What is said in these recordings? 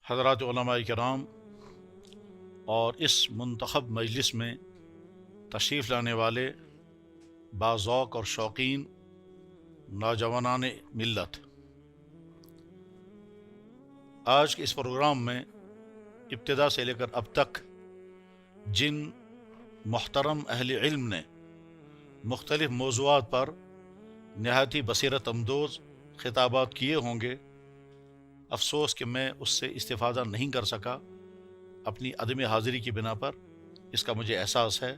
حضرات علماء کرام اور اس منتخب مجلس میں تشریف لانے والے باذوق اور شوقین نوجوانان ملت، آج کے اس پروگرام میں ابتدا سے لے کر اب تک جن محترم اہل علم نے مختلف موضوعات پر نہایت ہی بصیرت اندوز خطابات کیے ہوں گے، افسوس کہ میں اس سے استفادہ نہیں کر سکا اپنی عدم حاضری کی بنا پر، اس کا مجھے احساس ہے،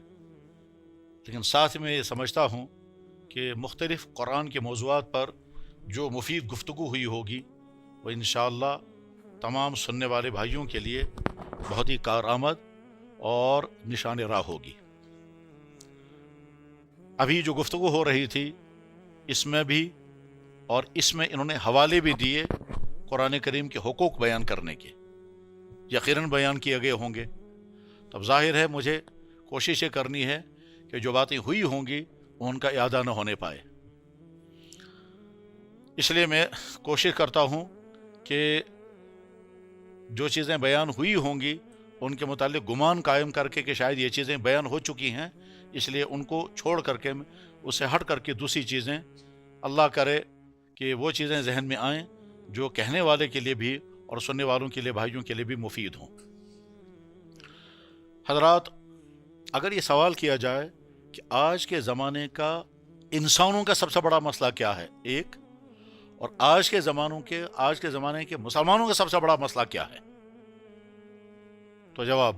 لیکن ساتھ میں یہ سمجھتا ہوں کہ مختلف قرآن کے موضوعات پر جو مفید گفتگو ہوئی ہوگی وہ انشاءاللہ تمام سننے والے بھائیوں کے لیے بہت ہی کارآمد اور نشان راہ ہوگی۔ ابھی جو گفتگو ہو رہی تھی اس میں بھی اور اس میں انہوں نے حوالے بھی دیے قرآن کریم کے حقوق بیان کرنے کے، یقیناً بیان کیے گئے ہوں گے، تب ظاہر ہے مجھے کوشش یہ کرنی ہے کہ جو باتیں ہوئی ہوں گی ان کا اعادہ نہ ہونے پائے۔ اس لیے میں کوشش کرتا ہوں کہ جو چیزیں بیان ہوئی ہوں گی ان کے متعلق گمان قائم کر کے کہ شاید یہ چیزیں بیان ہو چکی ہیں، اس لیے ان کو چھوڑ کر کے اس سے ہٹ کر کے دوسری چیزیں اللہ کرے کہ وہ چیزیں ذہن میں آئیں جو کہنے والے کے لیے بھی اور سننے والوں کے لیے، بھائیوں کے لیے بھی مفید ہوں۔ حضرات، اگر یہ سوال کیا جائے کہ آج کے زمانے کا انسانوں کا سب سے بڑا مسئلہ کیا ہے ایک، اور آج کے زمانے کے مسلمانوں کا سب سے بڑا مسئلہ کیا ہے، تو جواب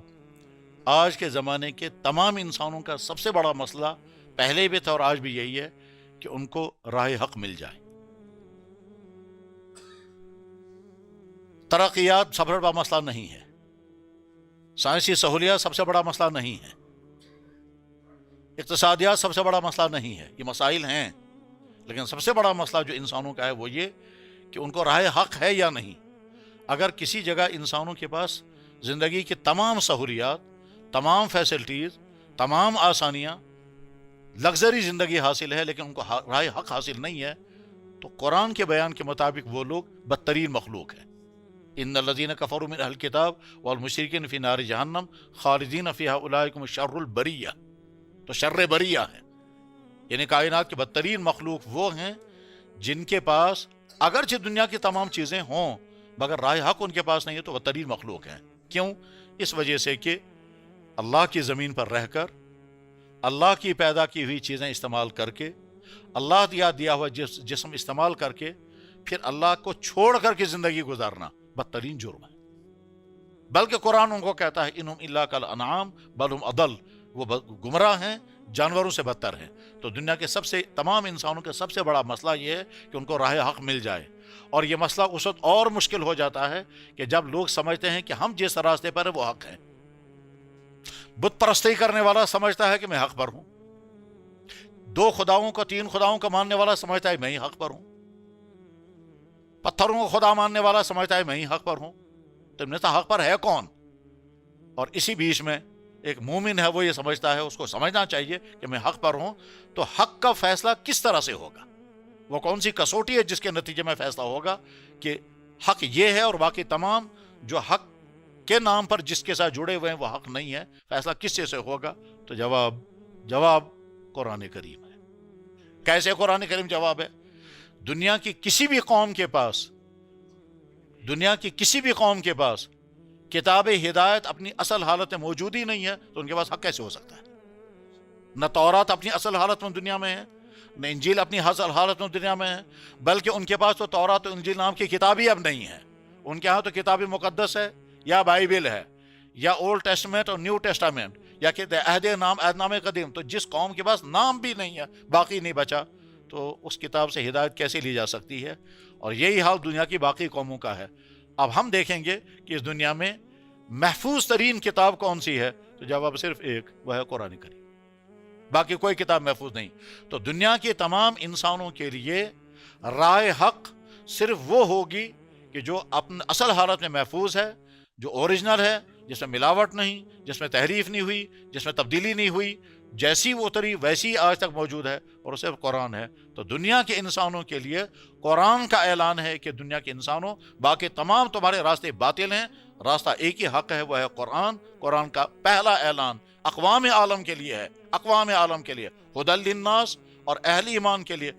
آج کے زمانے کے تمام انسانوں کا سب سے بڑا مسئلہ پہلے بھی تھا اور آج بھی یہی ہے کہ ان کو راہ حق مل جائے۔ ترقیات سب سے بڑا مسئلہ نہیں ہے، سائنسی سہولیات سب سے بڑا مسئلہ نہیں ہے، اقتصادیات سب سے بڑا مسئلہ نہیں ہے، یہ مسائل ہیں، لیکن سب سے بڑا مسئلہ جو انسانوں کا ہے وہ یہ کہ ان کو راہ حق ہے یا نہیں۔ اگر کسی جگہ انسانوں کے پاس زندگی کی تمام سہولیات، تمام فیسلٹیز، تمام آسانیاں، لگژری زندگی حاصل ہے لیکن ان کو راہ حق حاصل نہیں ہے، تو قرآن کے بیان کے مطابق وہ لوگ بدترین مخلوق ہیں۔ ان الذین کفروا من اہل الکتاب والمشرکین فی نار جہنم خالدین فیہا اولئک هم شر البریہ، تو شر بریہ ہے، یعنی کائنات کے بدترین مخلوق وہ ہیں جن کے پاس اگرچہ دنیا کی تمام چیزیں ہوں مگر راہ حق ان کے پاس نہیں ہے، تو بدترین مخلوق ہیں۔ کیوں؟ اس وجہ سے کہ اللہ کی زمین پر رہ کر، اللہ کی پیدا کی ہوئی چیزیں استعمال کر کے، اللہ دیا ہوا جسم استعمال کر کے پھر اللہ کو چھوڑ کر کے زندگی گزارنا بدترین جرم ہے۔ بلکہ قرآن ان کو کہتا ہے انہم الا کالانعام بل ہم اضل، وہ گمراہ ہیں، جانوروں سے بدتر ہیں۔ تو دنیا کے تمام انسانوں کا سب سے بڑا مسئلہ یہ ہے کہ ان کو راہ حق مل جائے، اور یہ مسئلہ اس وقت اور مشکل ہو جاتا ہے کہ جب لوگ سمجھتے ہیں کہ ہم جس راستے پر ہیں وہ حق ہے۔ بت پرستی کرنے والا سمجھتا ہے کہ میں حق پر ہوں، دو خداؤں کا، تین خداؤں کا ماننے والا سمجھتا ہے میں ہی حق پر ہوں، پتھروں کو خدا ماننے والا سمجھتا ہے میں ہی حق پر ہوں، تو نتا حق پر ہے کون؟ اور اسی بیچ میں ایک مومن ہے، وہ یہ سمجھتا ہے، اس کو سمجھنا چاہیے کہ میں حق پر ہوں، تو حق کا فیصلہ کس طرح سے ہوگا، وہ کون سی کسوٹی ہے جس کے نتیجے میں فیصلہ ہوگا کہ حق یہ ہے اور باقی تمام جو حق کے نام پر جس کے ساتھ جڑے ہوئے ہیں وہ حق نہیں ہے، فیصلہ کس چیز سے ہوگا؟ تو جواب قرآن کریم ہے۔ کیسے قرآن کریم جواب ہے؟ دنیا کی کسی بھی قوم کے پاس کتاب ہدایت اپنی اصل حالت میں موجود ہی نہیں ہے، تو ان کے پاس حق کیسے ہو سکتا ہے؟ نہ تورات اپنی اصل حالت میں دنیا میں ہے، نہ انجیل اپنی اصل حالت میں دنیا میں ہے، بلکہ ان کے پاس تو تورات و انجیل نام کی کتاب ہی اب نہیں ہے۔ ان کے ہاں تو کتاب مقدس ہے، یا بائبل ہے، یا اولڈ ٹیسٹمنٹ اور نیو ٹیسٹامنٹ، یا کہ عہد نام قدیم۔ تو جس قوم کے پاس نام بھی نہیں ہے، باقی نہیں بچا، تو اس کتاب سے ہدایت کیسے لی جا سکتی ہے؟ اور یہی حال دنیا کی باقی قوموں کا ہے۔ اب ہم دیکھیں گے کہ اس دنیا میں محفوظ ترین کتاب کون سی ہے، تو جواب صرف ایک، وہ ہے قرآن کریم، باقی کوئی کتاب محفوظ نہیں۔ تو دنیا کے تمام انسانوں کے لیے راہ حق صرف وہ ہوگی کہ جو اپنے اصل حالت میں محفوظ ہے، جو اوریجنل ہے، جس میں ملاوٹ نہیں، جس میں تحریف نہیں ہوئی، جس میں تبدیلی نہیں ہوئی، جیسی وہ اتری ویسی آج تک موجود ہے اور صرف قرآن ہے۔ تو دنیا کے انسانوں کے لیے قرآن کا اعلان ہے کہ دنیا کے انسانوں، باقی تمام تمہارے راستے باطل ہیں، راستہ ایک ہی حق ہے، وہ ہے قرآن۔ قرآن کا پہلا اعلان اقوام عالم کے لیے ہے، اقوام عالم کے لیے، ہدی للناس، اور اہل ایمان کے لیے۔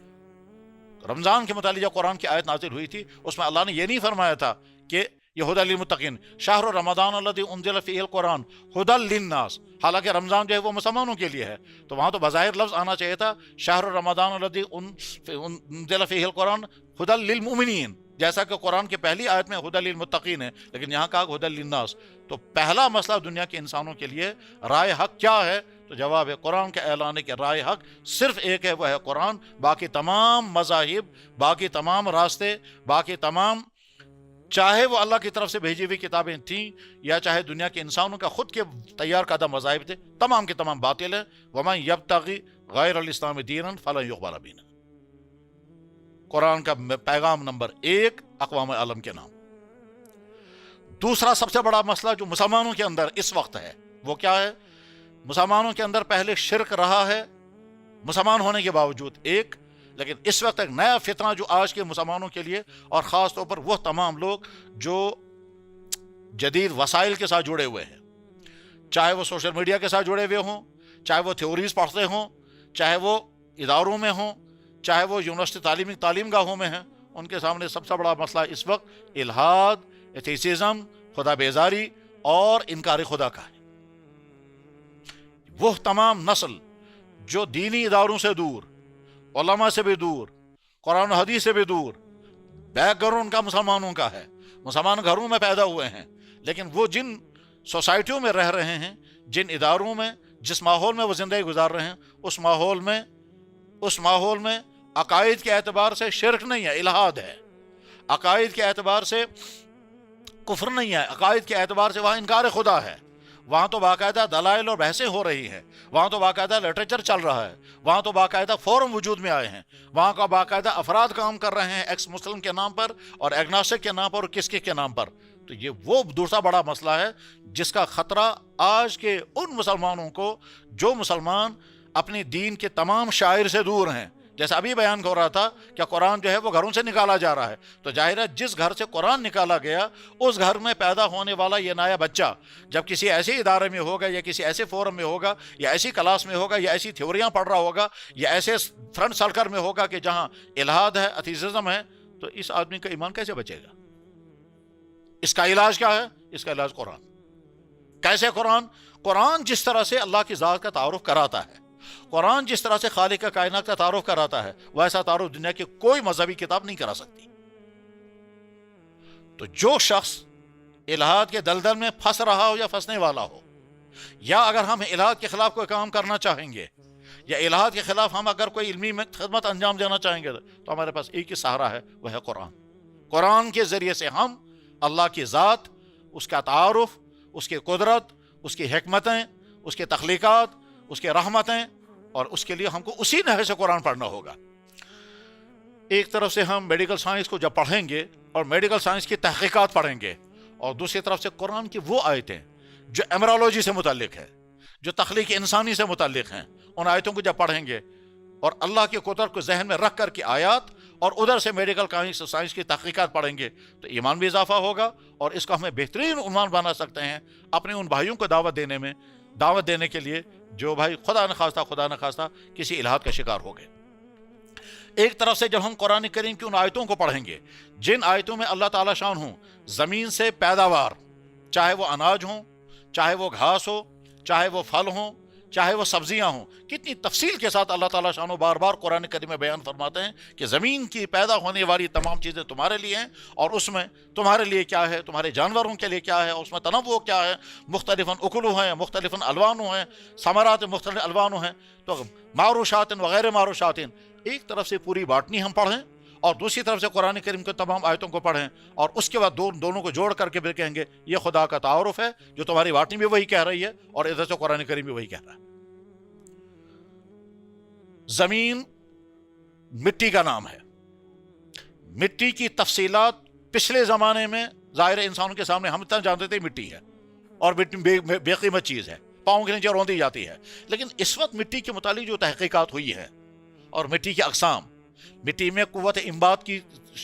رمضان کے متعلق جب قرآن کی آیت نازل ہوئی تھی، اس میں اللہ نے یہ نہیں فرمایا تھا کہ یہ ہدی للمتقین، شہر رمضان الذی انزل فیہ القرآن ہدی للناس، حالانکہ رمضان جو ہے وہ مسلمانوں کے لیے ہے، تو وہاں تو بظاہر لفظ آنا چاہیے تھا شہر رمضان الذی انزل فیہ القرآن ہدی للمؤمنین، جیسا کہ قرآن کی پہلی آیت میں ہدی للمتقین ہے، لیکن یہاں کہا ہدی للناس۔ تو پہلا مسئلہ دنیا کے انسانوں کے لیے رائے حق کیا ہے؟ تو جواب ہے قرآن کا اعلان ہے کہ رائے حق صرف ایک ہے، وہ ہے قرآن۔ باقی تمام مذاہب، باقی تمام راستے، باقی تمام، چاہے وہ اللہ کی طرف سے بھیجی ہوئی کتابیں تھیں یا چاہے دنیا کے انسانوں کا خود کے تیار کردہ مذاہب تھے، تمام کے تمام باطل ہیں۔ وَمَن يَبْتَغِ غَيْرَ الْإِسْلَامِ دِينًا فَلَن يُقْبَلَ مِنْهُ۔ قرآن کا پیغام نمبر ایک اقوام عالم کے نام۔ دوسرا سب سے بڑا مسئلہ جو مسلمانوں کے اندر اس وقت ہے وہ کیا ہے؟ مسلمانوں کے اندر پہلے شرک رہا ہے مسلمان ہونے کے باوجود ایک، لیکن اس وقت ایک نیا فتنہ جو آج کے مسلمانوں کے لیے، اور خاص طور پر وہ تمام لوگ جو جدید وسائل کے ساتھ جڑے ہوئے ہیں، چاہے وہ سوشل میڈیا کے ساتھ جڑے ہوئے ہوں، چاہے وہ تھیوریز پڑھتے ہوں، چاہے وہ اداروں میں ہوں، چاہے وہ یونیورسٹی تعلیم گاہوں میں ہیں، ان کے سامنے سب سے بڑا مسئلہ اس وقت الحاد، ایتھیسزم، خدا بیزاری اور انکار خدا کا ہے۔ وہ تمام نسل جو دینی اداروں سے دور، علماء سے بھی دور، قرآن و حدیث سے بھی دور، بیک گراؤنڈ کا مسلمانوں کا ہے، مسلمان گھروں میں پیدا ہوئے ہیں، لیکن وہ جن سوسائٹیوں میں رہ رہے ہیں، جن اداروں میں، جس ماحول میں وہ زندگی گزار رہے ہیں، اس ماحول میں عقائد کے اعتبار سے شرک نہیں ہے، الحاد ہے۔ عقائد کے اعتبار سے کفر نہیں ہے، عقائد کے اعتبار سے وہاں انکار خدا ہے۔ وہاں تو باقاعدہ دلائل اور بحثیں ہو رہی ہیں، وہاں تو باقاعدہ لٹریچر چل رہا ہے، وہاں تو باقاعدہ فورم وجود میں آئے ہیں، وہاں کا باقاعدہ افراد کام کر رہے ہیں ایکس مسلم کے نام پر اور ایگناسٹک کے نام پر اور کس کے نام پر۔ تو یہ وہ دوسرا بڑا مسئلہ ہے جس کا خطرہ آج کے ان مسلمانوں کو جو مسلمان اپنی دین کے تمام شاعر سے دور ہیں، جیسا ابھی بیان ہو رہا تھا کہ قرآن جو ہے وہ گھروں سے نکالا جا رہا ہے، تو ظاہر ہے جس گھر سے قرآن نکالا گیا اس گھر میں پیدا ہونے والا یہ نیا بچہ جب کسی ایسے ادارے میں ہوگا یا کسی ایسے فورم میں ہوگا یا ایسی کلاس میں ہوگا یا ایسی تھیوریاں پڑھ رہا ہوگا یا ایسے فرنٹ سرکل میں ہوگا کہ جہاں الحاد ہے، ایتھیسزم ہے، تو اس آدمی کا ایمان کیسے بچے گا؟ اس کا علاج کیا ہے؟ اس کا علاج قرآن۔ کیسے قرآن؟ قرآن جس طرح سے اللہ کی ذات کا تعارف کراتا ہے، قرآن جس طرح سے خالق کا کائنات کا تعارف کراتا ہے، ویسا تعارف دنیا کی کوئی مذہبی کتاب نہیں کرا سکتی۔ تو جو شخص الحاد کے دلدل میں پھنس رہا ہو یا پھنسنے والا ہو، یا اگر ہم الحاد کے خلاف کوئی کام کرنا چاہیں گے یا الحاد کے خلاف ہم اگر کوئی علمی خدمت انجام دینا چاہیں گے تو ہمارے پاس ایک ہی سہارا ہے، وہ ہے قرآن۔ قرآن کے ذریعے سے ہم اللہ کی ذات، اس کا تعارف، اس کی قدرت، اس کی حکمتیں، اس کے تخلیقات، اس کے رحمتیں، اور اس کے لیے ہم کو اسی نحو سے قرآن پڑھنا ہوگا۔ ایک طرف سے ہم میڈیکل سائنس کو جب پڑھیں گے اور میڈیکل سائنس کی تحقیقات پڑھیں گے، اور دوسری طرف سے قرآن کی وہ آیتیں جو ایمرالوجی سے متعلق ہے، جو تخلیق انسانی سے متعلق ہیں، ان آیتوں کو جب پڑھیں گے اور اللہ کی قدرت کو ذہن میں رکھ کر کے آیات اور ادھر سے میڈیکل سائنس کی تحقیقات پڑھیں گے تو ایمان بھی اضافہ ہوگا، اور اس کو ہمیں بہترین عنوان بنا سکتے ہیں اپنے ان بھائیوں کو دعوت دینے کے لیے جو بھائی خدا نہ خواستہ کسی الحاد کا شکار ہو گئے۔ ایک طرف سے جب ہم قرآن کریم کی ان آیتوں کو پڑھیں گے جن آیتوں میں اللہ تعالیٰ شان ہوں زمین سے پیداوار، چاہے وہ اناج ہوں، چاہے وہ گھاس ہو، چاہے وہ پھل ہوں، چاہے وہ سبزیاں ہوں، کتنی تفصیل کے ساتھ اللہ تعالیٰ شان بار بار قرآن کریم میں بیان فرماتے ہیں کہ زمین کی پیدا ہونے والی تمام چیزیں تمہارے لیے ہیں، اور اس میں تمہارے لیے کیا ہے، تمہارے جانوروں کے لیے کیا ہے، اس میں تنوع کیا ہے، مختلف اکلو ہیں، مختلف الوانو ہیں، ثمرات مختلف الوانو ہیں، تو معروشات وغیر معروشات۔ ایک طرف سے پوری باٹنی ہم پڑھیں اور دوسری طرف سے قرآن کریم کے تمام آیتوں کو پڑھیں، اور اس کے بعد دونوں کو جوڑ کر کے پھر کہیں گے یہ خدا کا تعارف ہے جو تمہاری باٹنی بھی وہی کہہ رہی ہے اور ادھر سے قرآن کریم بھی وہی کہہ رہا ہے۔ زمین مٹی کا نام ہے، مٹی کی تفصیلات پچھلے زمانے میں ظاہر انسانوں کے سامنے ہم اتنا جانتے تھے مٹی ہے اور مٹی بے قیمت چیز ہے، پاؤں کے نیچے روندی جاتی ہے. لیکن اس وقت مٹی کے متعلق جو تحقیقات ہوئی ہے اور مٹی کی اقسام، مٹی میں قوت امداد کی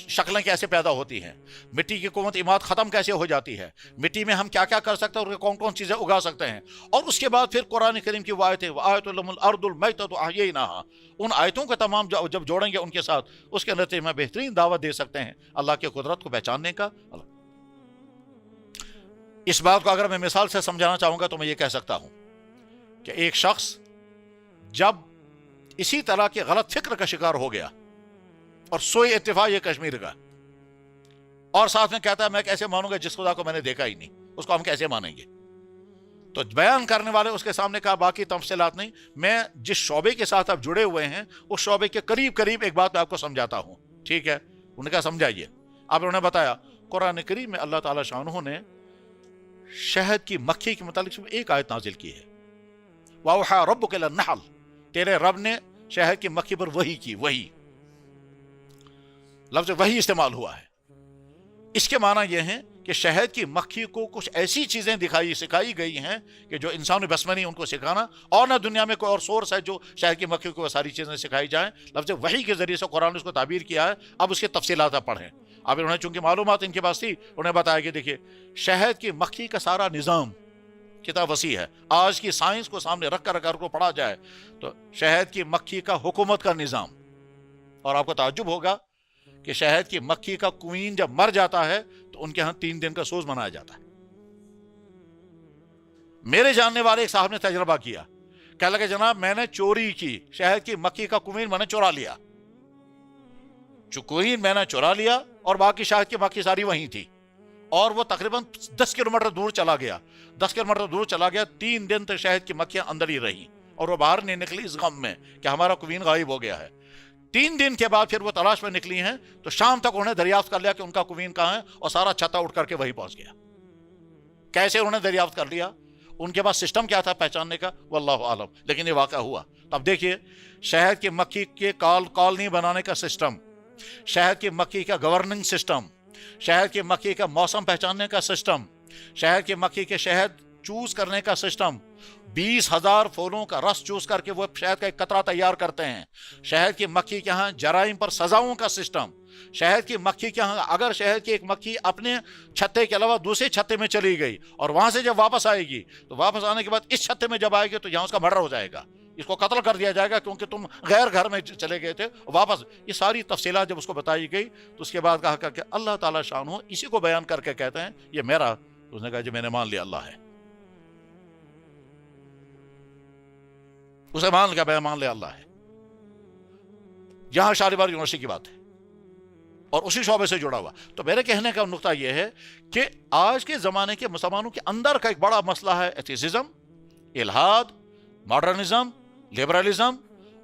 شکلیں کیسے پیدا ہوتی ہیں، مٹی کی قوت امداد ختم کیسے ہو جاتی ہے، مٹی میں ہم کیا کیا کر سکتے ہیں اور کون کون چیزیں اگا سکتے ہیں، اور اس کے بعد پھر قرآن کریم کی وہ آیتیں وآیۃ لہم الارض المیتۃ احییناھا، ان آیتوں کے تمام جب جوڑیں گے ان کے ساتھ، اس کے نتیجے میں بہترین دعوت دے سکتے ہیں اللہ کی قدرت کو پہچاننے کا. اس بات کو اگر میں مثال سے سمجھانا چاہوں گا تو میں یہ کہہ سکتا ہوں کہ ایک شخص جب اسی طرح کے غلط فکر کا شکار ہو گیا اور سوئی اتفاق یہ کشمیر کا، اور ساتھ میں کہتا ہے میں کیسے مانوں گا جس خدا کو میں نے دیکھا ہی نہیں، اس کو ہم کیسے مانیں گے، تو بیان کرنے والے اس کے سامنے کہا باقی تفصیلات نہیں، میں جس شعبے کے ساتھ آپ جڑے ہوئے ہیں اس شعبے کے قریب قریب ایک بات میں آپ کو سمجھاتا ہوں. ٹھیک ہے، انہوں نے کہا سمجھائیے. اب انہوں نے بتایا قرآن کریم میں اللہ تعالیٰ شانہ نے شہد کی مکھی کے متعلق صرف ایک آیت نازل کی ہے، وَأَوْحَىٰ رَبُّكَ إِلَى النَّحْلِ، تیرے رب نے شہد کی مکھی پر وحی کی. وحی لفظ وحی استعمال ہوا ہے. اس کے معنی یہ ہیں کہ شہد کی مکھی کو کچھ ایسی چیزیں سکھائی گئی ہیں کہ جو انسان بس میں نہیں ان کو سکھانا، اور نہ دنیا میں کوئی اور سورس ہے جو شہد کی مکھی کو وہ ساری چیزیں سکھائی جائیں. لفظ وحی کے ذریعے سے قرآن نے اس کو تعبیر کیا ہے. اب اس کی تفصیلات آپ پڑھیں. اب انہوں نے چونکہ معلومات ان کے پاس تھی، انہیں بتایا کہ دیکھیے شہد کی مکھی کا سارا نظام کتاب وسیع ہے. آج کی سائنس کو سامنے رکھ کر اگر کو پڑھا جائے تو شہد کی مکھی کا حکومت کا نظام، اور آپ کو تعجب ہوگا کہ شہد کی مکھی کا کوئین جب مر جاتا ہے تو ان کے ہاں 3 دن کا سوز منایا جاتا ہے. میرے جاننے والے ایک صاحب نے تجربہ کیا، کہنے لگے جناب میں نے چوری کی، شہد کی مکھی کا کوئین میں نے چورا لیا، کوئین میں نے چورا لیا اور باقی شہد کی مکھی ساری وہیں تھی، اور وہ تقریباً 10 کلومیٹر دور چلا گیا. 10 کلومیٹر دور چلا گیا، 3 دن تک شہد کی مکھیاں اندر ہی رہیں اور وہ باہر نہیں نکلی اس غم میں کہ ہمارا کوئین غائب ہو گیا ہے. 3 دن کے بعد پھر وہ تلاش میں نکلی ہیں تو شام تک انہیں دریافت کر لیا کہ ان کا کوئین کہاں ہے، اور سارا چھتا اٹھ کر کے وہی پہنچ گیا. کیسے انہوں نے دریافت کر لیا، ان کے پاس سسٹم کیا تھا پہچاننے کا، واللہ عالم، لیکن یہ واقعہ ہوا. اب دیکھیے شہد کی مکھی کے کالنی بنانے کا سسٹم، شہد کی مکھی کا گورننگ سسٹم، شہد کی مکھی کا موسم پہچاننے کا سسٹم، شہد کی مکھی کے شہد چوز کرنے کا سسٹم، 20,000 پھولوں کا رس چوز کر کے وہ شہد کا ایک قطرہ تیار کرتے ہیں. شہد کی مکھی کے ہاں جرائم پر سزاؤں کا سسٹم، شہد کی مکھی کے ہاں اگر شہد کی ایک مکھی اپنے چھتے کے علاوہ دوسرے چھتے میں چلی گئی اور وہاں سے جب واپس آئے گی تو واپس آنے کے بعد اس چھتے میں جب آئے گی تو یہاں اس کا مرڈر ہو جائے گا، اس کو قتل کر دیا جائے گا کیونکہ تم غیر گھر میں چلے گئے تھے واپس. یہ ساری تفصیلات جب اس کو بتائی گئی تو اس کے بعد کہا کہ اللہ تعالیٰ شانہ اسی کو بیان کر کے کہتے ہیں یہ میرا. اس نے کہا جی میں نے مان لیا اللہ ہے، اسے مان لیا اللہ ہے. یہاں شالیمار یونیورسٹی کی بات ہے اور اسی شعبے سے جڑا ہوا. تو میرے کہنے کا نقطہ یہ ہے کہ آج کے زمانے کے مسلمانوں کے اندر کا ایک بڑا مسئلہ ہے ایتھیسزم، الحاد، ماڈرنزم، لبرلزم،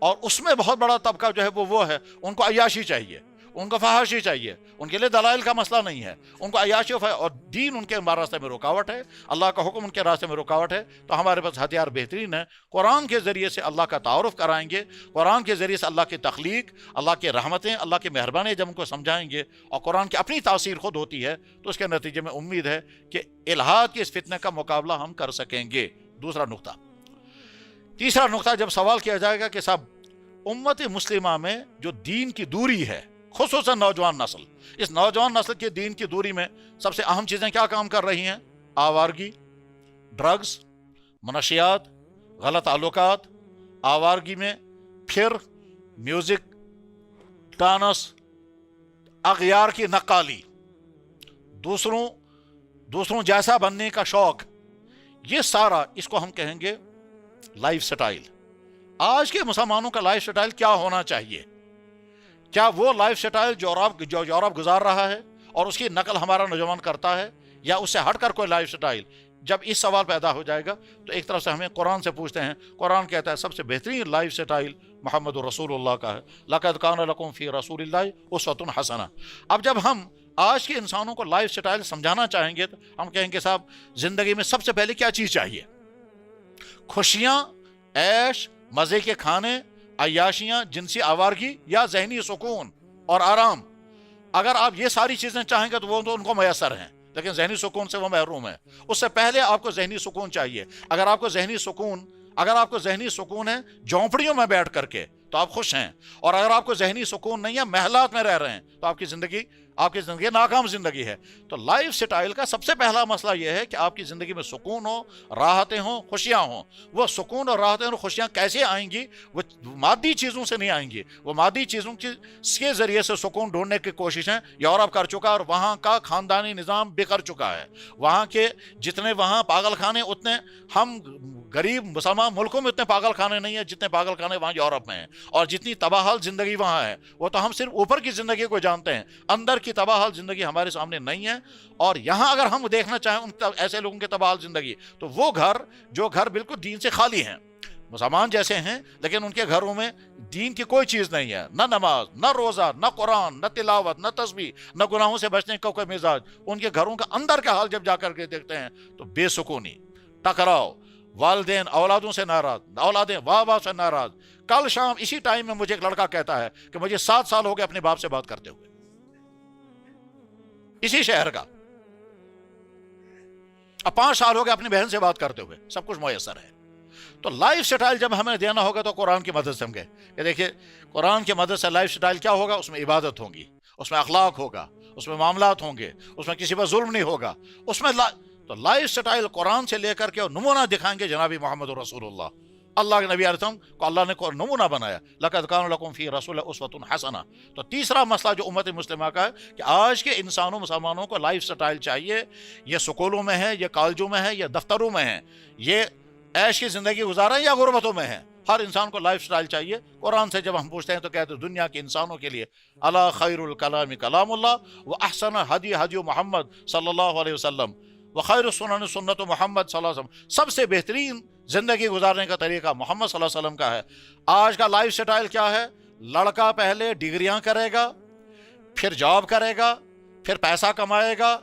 اور اس میں بہت بڑا طبقہ جو ہے وہ ہے ان کو عیاشی چاہیے، ان کو فحاشی چاہیے، ان کے لیے دلائل کا مسئلہ نہیں ہے، ان کو عیاشی اور دین ان کے راستے میں رکاوٹ ہے، اللہ کا حکم ان کے راستے میں رکاوٹ ہے. تو ہمارے پاس ہتھیار بہترین ہے، قرآن کے ذریعے سے اللہ کا تعارف کرائیں گے، قرآن کے ذریعے سے اللہ کی تخلیق، اللہ کی رحمتیں، اللہ کی مہربانی جب ان کو سمجھائیں گے اور قرآن کی اپنی تاثیر خود ہوتی ہے تو اس کے نتیجے میں امید ہے کہ الحاد کے اس فتنے کا مقابلہ ہم کر سکیں گے. دوسرا نقطہ. تیسرا نقطہ جب سوال کیا جائے گا کہ صاحب امت مسلمہ میں جو دین کی دوری ہے، خصوصاً نوجوان نسل، اس نوجوان نسل کے دین کی دوری میں سب سے اہم چیزیں کیا کام کر رہی ہیں؟ آوارگی، ڈرگز، منشیات، غلط تعلقات. آوارگی میں پھر میوزک، ڈانس، اغیار کی نقالی، دوسروں جیسا بننے کا شوق، یہ سارا اس کو ہم کہیں گے لائف سٹائل. آج کے مسلمانوں کا لائف سٹائل کیا ہونا چاہیے؟ کیا وہ لائف سٹائل جو یورپ گزار رہا ہے اور اس کی نقل ہمارا نوجوان کرتا ہے، یا اس سے ہٹ کر کوئی لائف سٹائل؟ جب اس سوال پیدا ہو جائے گا تو ایک طرف سے ہمیں قرآن سے پوچھتے ہیں، قرآن کہتا ہے سب سے بہترین لائف سٹائل محمد رسول اللہ کا ہے، لقد کان لکم فی رسول اللہ اسوۃ حسنہ. اب جب ہم آج کے انسانوں کو لائف سٹائل سمجھانا چاہیں گے تو ہم کہیں گے صاحب زندگی میں سب سے پہلے کیا چیز چاہیے؟ خوشیاں، عیش، مزے کے کھانے، عیاشیاں، جنسی آوارگی، یا ذہنی سکون اور آرام؟ اگر آپ یہ ساری چیزیں چاہیں گے تو وہ تو ان کو میسر ہیں، لیکن ذہنی سکون سے وہ محروم ہے. اس سے پہلے آپ کو ذہنی سکون چاہیے. اگر آپ کو ذہنی سکون ہے جھونپڑیوں میں بیٹھ کر کے تو آپ خوش ہیں, اور اگر آپ کو ذہنی سکون نہیں ہے محلات میں رہ رہے ہیں تو آپ کی زندگی ناکام زندگی ہے. تو لائف سٹائل کا سب سے پہلا مسئلہ یہ ہے کہ آپ کی زندگی میں سکون ہو, راحتیں ہوں, خوشیاں ہوں. وہ سکون اور راحتیں اور خوشیاں کیسے آئیں گی؟ وہ مادی چیزوں سے نہیں آئیں گی. وہ مادی چیزوں کے ذریعے سے سکون ڈھونڈنے کی کوششیں یورپ کر چکا, اور وہاں کا خاندانی نظام بکھر چکا ہے. وہاں کے جتنے وہاں پاگل خانے, اتنے ہم غریب مسلمان ملکوں میں اتنے پاگل خانے نہیں ہیں جتنے پاگل خانے وہاں یورپ میں ہیں. اور جتنی تباہال زندگی وہاں ہے وہ تو ہم صرف اوپر کی زندگی کو جانتے ہیں, اندر کی تباہال زندگی ہمارے سامنے نہیں ہے. اور یہاں اگر ہم دیکھنا چاہیں ان ایسے لوگوں کی تباہال زندگی, تو وہ جو گھر بالکل دین سے خالی ہیں, مسلمان جیسے ہیں لیکن ان کے گھروں میں دین کی کوئی چیز نہیں ہے, نہ نماز, نہ روزہ, نہ قرآن, نہ تلاوت, نہ تسبیح, نہ گناہوں سے بچنے کا کوئی مزاج. ان کے گھروں کا اندر کا حال جب جا کر کے دیکھتے ہیں تو بے سکونی, ٹکراؤ, والدین اولادوں سے ناراض, اولادیں ماں باپ سے ناراض. کل شام اسی ٹائم میں مجھے ایک لڑکا کہتا ہے کہ مجھے 7 سال ہو گئے اپنے باپ سے بات کرتے ہوئے, اسی شہر کا, اب 5 سال ہو گئے اپنی بہن سے بات کرتے ہوئے, سب کچھ میسر ہے. تو لائف سٹائل جب ہمیں دینا ہوگا تو قرآن کی مدد سے ہم گئے کہ دیکھیے قرآن کی مدد سے لائف سٹائل کیا ہوگا. اس میں عبادت ہوگی, اس میں اخلاق ہوگا, اس میں معاملات ہوں گے, اس میں کسی پر ظلم نہیں ہوگا, اس میں تو لائف سٹائل قرآن سے لے کر کے نمونہ دکھائیں گے جناب محمد رسول اللہ. اللہ کے نبی علیہ السلام کو اللہ نے نمونہ بنایا, لقد کان لکم فی رسول اسوۃ حسنہ. تو تیسرا مسئلہ جو امت مسلمہ کا ہے کہ آج کے مسلمانوں کو لائف سٹائل چاہیے. یہ سکولوں میں ہے, یہ کالجوں میں ہے, یہ دفتروں میں ہے, یہ عیش کی زندگی گزار رہے ہیں یا غربتوں میں ہے, ہر انسان کو لائف سٹائل چاہیے. قرآن سے جب ہم پوچھتے ہیں تو کہتے ہیں دنیا کے انسانوں کے لیے الا خیر الکلام کلام اللہ واحسن حدی حدی محمد صلی اللہ علیہ وسلم وخیر السنن سنت محمد صلی اللہ علیہ وسلم. سب سے بہترین زندگی گزارنے کا طریقہ محمد صلی اللہ علیہ وسلم کا ہے. آج کا لائف سٹائل کیا ہے؟ لڑکا پہلے ڈگریاں کرے گا, پھر جاب کرے گا, پھر پیسہ کمائے گا,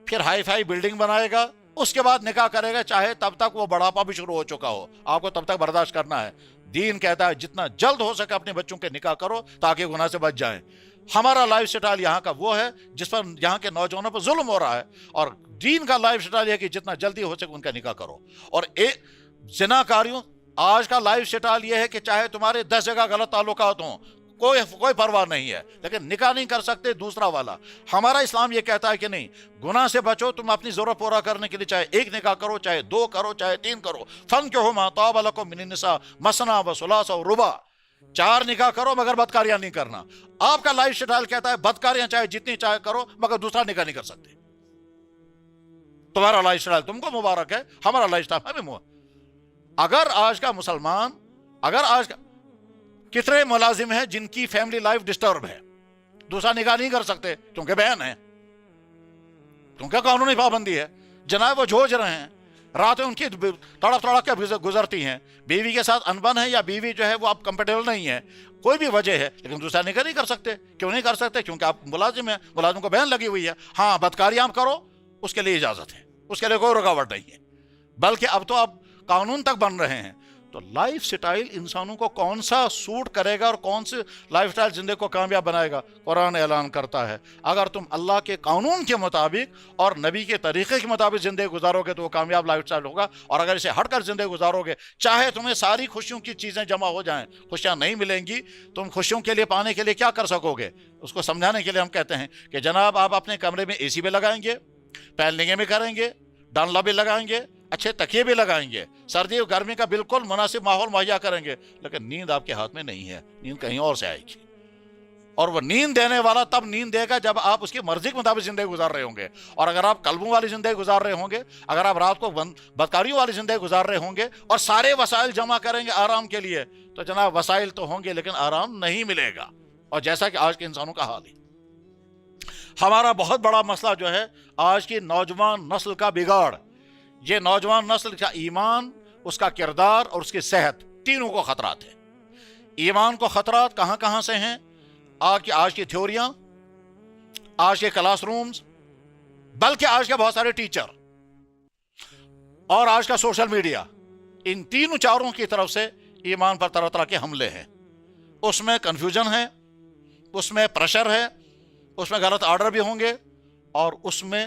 پھر ہائی فائی بلڈنگ بنائے گا, اس کے بعد نکاح کرے گا, چاہے تب تک وہ بڑھاپا بھی شروع ہو چکا ہو, آپ کو تب تک برداشت کرنا ہے. دین کہتا ہے جتنا جلد ہو سکے اپنے بچوں کے نکاح کرو تاکہ گناہ سے بچ جائیں. ہمارا لائف سٹائل یہاں کا وہ ہے جس پر یہاں کے نوجوانوں پر ظلم ہو رہا ہے, اور دین کا لائف سٹائل ہے کہ جتنا جلدی ہو سکے ان کا نکاح کرو. اور زناکاریوں, آج کا لائف سٹائل یہ ہے کہ چاہے تمہارے 10 جگہ غلط تعلقات ہوں, کوئی پرواہ نہیں ہے, لیکن نکاح نہیں کر سکتے دوسرا والا. ہمارا اسلام یہ کہتا ہے کہ نہیں, گناہ سے بچو, تم اپنی ضرورت پورا کرنے کے لیے چاہے 1 نکاح کرو, چاہے 2 کرو, چاہے 3 کرو. فانکحوا ما طاب لکم من النساء مثنی وثلاث ورباع. 4 نکاح کرو مگر بدکاریاں نہیں کرنا. آپ کا لائف سٹائل کہتا ہے بدکاریاں چاہے جتنی چاہے کرو مگر دوسرا نکاح نہیں کر سکتے. تمہارا لائف سٹائل تم کو مبارک ہے, ہمارا لائف سٹائل ہمیں مبارک. اگر آج کا مسلمان, کتنے ملازم ہیں جن کی فیملی لائف ڈسٹرب ہے, دوسرا نکاح نہیں کر سکتے کیونکہ بہن ہے, کیونکہ قانونی پابندی ہے. جناب وہ جھوج رہے ہیں, راتیں ان کی تڑپ کے گزرتی ہیں, بیوی کے ساتھ انبن ہے یا بیوی جو ہے وہ آپ کمفرٹیبل نہیں ہے, کوئی بھی وجہ ہے, لیکن دوسرا نکاح نہیں کر سکتے. کیوں نہیں کر سکتے؟ کیونکہ آپ ملازم ہیں, ملازم کو بہن لگی ہوئی ہے. ہاں بدکاریاں آپ کرو, اس کے لیے اجازت ہے, اس کے لیے کوئی رکاوٹ نہیں ہے, بلکہ اب تو آپ قانون تک بن رہے ہیں. تو لائف سٹائل انسانوں کو کون سا سوٹ کرے گا اور کون سے لائف سٹائل زندگی کو کامیاب بنائے گا؟ قرآن اعلان کرتا ہے اگر تم اللہ کے قانون کے مطابق اور نبی کے طریقے کے مطابق زندگی گزارو گے تو وہ کامیاب لائف سٹائل ہوگا. اور اگر اسے ہٹ کر زندگی گزارو گے, چاہے تمہیں ساری خوشیوں کی چیزیں جمع ہو جائیں, خوشیاں نہیں ملیں گی. تم خوشیوں کے لیے پانے کے لیے کیا کر سکو گے؟ اس کو سمجھانے کے لیے ہم کہتے ہیں کہ جناب آپ اپنے کمرے میں اے سی بھی لگائیں گے, پہلنگیں بھی کریں گے, ڈانلا بھی لگائیں گے, اچھے تکیے بھی لگائیں گے, سردی اور گرمی کا بالکل مناسب ماحول مہیا کریں گے, لیکن نیند آپ کے ہاتھ میں نہیں ہے, نیند کہیں اور سے آئے گی. اور وہ نیند دینے والا تب نیند دے گا جب آپ اس کی مرضی کے مطابق زندگی گزار رہے ہوں گے. اور اگر آپ قلبوں والی زندگی گزار رہے ہوں گے, اگر آپ رات کو بدکاریوں والی زندگی گزار رہے ہوں گے اور سارے وسائل جمع کریں گے آرام کے لیے, تو جناب وسائل تو ہوں گے لیکن آرام نہیں ملے گا. اور جیسا کہ آج کے انسانوں کا حال ہے, ہمارا بہت بڑا مسئلہ جو ہے آج کی نوجوان نسل کا بگاڑ. یہ نوجوان نسل کا ایمان, اس کا کردار اور اس کی صحت, تینوں کو خطرات ہیں. ایمان کو خطرات کہاں کہاں سے ہیں؟ آج کی تھیوریاں, آج کے کلاس رومز, بلکہ آج کے بہت سارے ٹیچر اور آج کا سوشل میڈیا, ان تینوں چاروں کی طرف سے ایمان پر طرح طرح کے حملے ہیں. اس میں کنفیوژن ہے, اس میں پریشر ہے, اس میں غلط آرڈر بھی ہوں گے, اور اس میں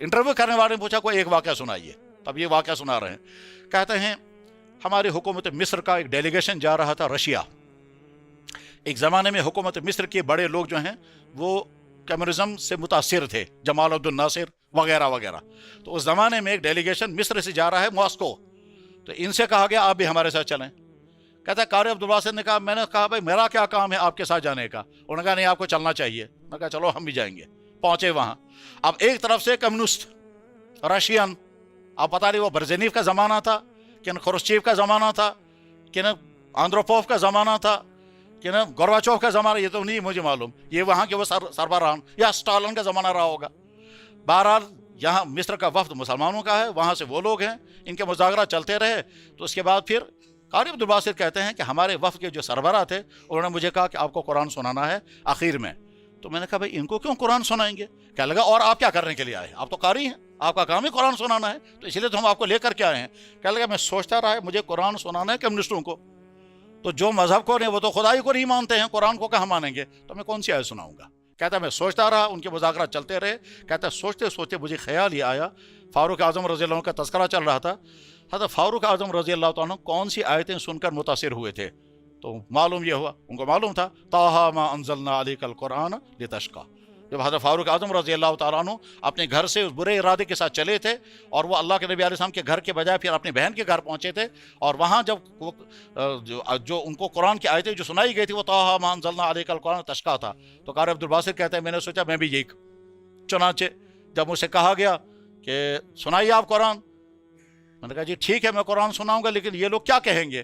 انٹرویو کرنے والے نے پوچھا کوئی ایک واقعہ سنائیے. تب یہ واقعہ سنا رہے ہیں. کہتے ہیں ہماری حکومت مصر کا ایک ڈیلیگیشن جا رہا تھا رشیا. ایک زمانے میں حکومت مصر کے بڑے لوگ جو ہیں وہ کمیونزم سے متاثر تھے, جمال عبد الناصر وغیرہ وغیرہ. تو اس زمانے میں ایک ڈیلیگیشن مصر سے جا رہا ہے ماسکو. تو ان سے کہا گیا آپ بھی ہمارے ساتھ چلیں. کہتا ہے قاری عبدالباسط نے کہا میں نے کہا بھائی میرا کیا کام ہے آپ کے ساتھ جانے کا. انہوں نے کہا نہیں آپ کو چلنا چاہیے. میں نے کہا چلو ہم بھی جائیں گے. پہنچے وہاں. اب ایک طرف سے کمیونسٹ رشین, آپ پتہ نہیں وہ برزینیف کا زمانہ تھا کہ خروشچیف کا زمانہ تھا کہ آندروپوف کا زمانہ تھا کہ گورباچوف کا زمانہ, یہ تو نہیں مجھے معلوم. یہ وہاں کے وہ سربراہان یا اسٹالن کا زمانہ رہا ہوگا. بہرحال یہاں مصر کا وفد مسلمانوں کا ہے, وہاں سے وہ لوگ ہیں, ان کے مذاکرات چلتے رہے. تو اس کے بعد پھر قاری عبدالباسط کہتے ہیں کہ ہمارے وفد کے جو سربراہ تھے انہوں نے مجھے کہا کہ آپ کو قرآن سنانا ہے آخر میں. تو میں نے کہا بھائی ان کو کیوں قرآن سنائیں گے. کہنے لگا اور آپ کیا کرنے کے لیے آئے, آپ تو قاری ہیں, آپ کا کام ہی قرآن سنانا ہے, تو اسی لیے تو ہم آپ کو لے کر کے آئے ہیں. کہنے لگا میں سوچتا رہا مجھے قرآن سنانا ہے کمیونسٹوں کو, تو جو مذہب کو نہیں وہ تو خدائی کو نہیں مانتے ہیں, قرآن کو کہاں مانیں گے, تو میں کون سی آیت سناؤں گا. کہتا ہے میں سوچتا رہا, ان کے مذاکرات چلتے رہے. کہتا ہے سوچتے سوچتے مجھے خیال یہ آیا, فاروق اعظم رضی اللہ عنہ کا تذکرہ چل رہا تھا. حضرت فاروق اعظم رضی اللہ عنہ کون سی آیتیں سن کر متاثر ہوئے تھے. تو معلوم یہ ہوا, ان کو معلوم تھا طٰہٰ مَا أَنزَلْنَا عَلَيْكَ الْقُرْآنَ لِتَشْقَىٰ. جب حضرت فاروق اعظم رضی اللہ تعالیٰ عنہ اپنے گھر سے اس برے ارادے کے ساتھ چلے تھے اور وہ اللہ کے نبی علیہ السلام کے گھر کے بجائے پھر اپنی بہن کے گھر پہنچے تھے, اور وہاں جب جو ان کو قرآن کی آیتیں جو سنائی گئی تھی وہ طٰہٰ مَا أَنزَلْنَا عَلَيْكَ الْقُرْآنَ تشقیٰ تھا. تو قاری عبدالباسط کہتے ہیں میں نے سوچا میں بھی یہی. چنانچہ جب مجھ سے کہا گیا کہ سنائیے آپ قرآن, میں نے کہا جی ٹھیک ہے میں قرآن سناؤں گا, لیکن یہ لوگ کیا کہیں گے,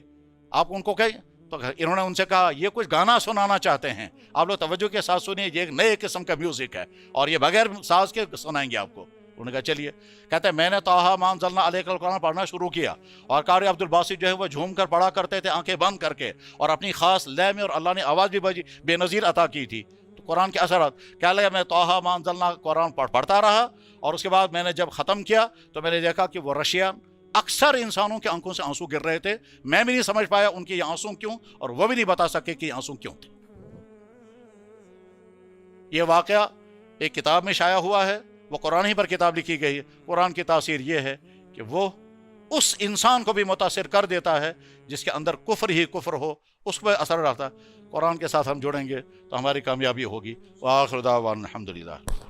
آپ ان کو کہیں. تو انہوں نے ان سے کہا یہ کچھ گانا سنانا چاہتے ہیں, آپ لوگ توجہ کے ساتھ سنیے, یہ ایک نئے قسم کا میوزک ہے اور یہ بغیر ساز کے سنائیں گے آپ کو. انہوں نے کہا چلیے. کہتے ہیں میں نے طٰہٰ مَا أَنزَلْنَا عَلَيْكَ الْقُرْآنَ پڑھنا شروع کیا, اور قاری عبدالباسط جو ہے وہ جھوم کر پڑھا کرتے تھے آنکھیں بند کر کے, اور اپنی خاص لے میں, اور اللہ نے آواز بھی بے نظیر عطا کی تھی. تو قرآن کے اثرات کیا لگا, میں طٰہٰ مَا أَنزَلْنَا قرآن پڑھتا رہا, اور اس کے بعد میں نے جب ختم کیا تو میں نے دیکھا کہ وہ رشین اکثر انسانوں کے آنکھوں سے آنسو گر رہے تھے. میں بھی نہیں سمجھ پایا ان کے یہ آنسو کیوں, اور وہ بھی نہیں بتا سکے کہ یہ آنسو کیوں تھے. یہ واقعہ ایک کتاب میں شائع ہوا ہے, وہ قرآن ہی پر کتاب لکھی گئی ہے. قرآن کی تاثیر یہ ہے کہ وہ اس انسان کو بھی متاثر کر دیتا ہے جس کے اندر کفر ہی کفر ہو, اس پہ اثر رہتا ہے. قرآن کے ساتھ ہم جڑیں گے تو ہماری کامیابی ہوگی. وآخر دعوانا الحمدللہ.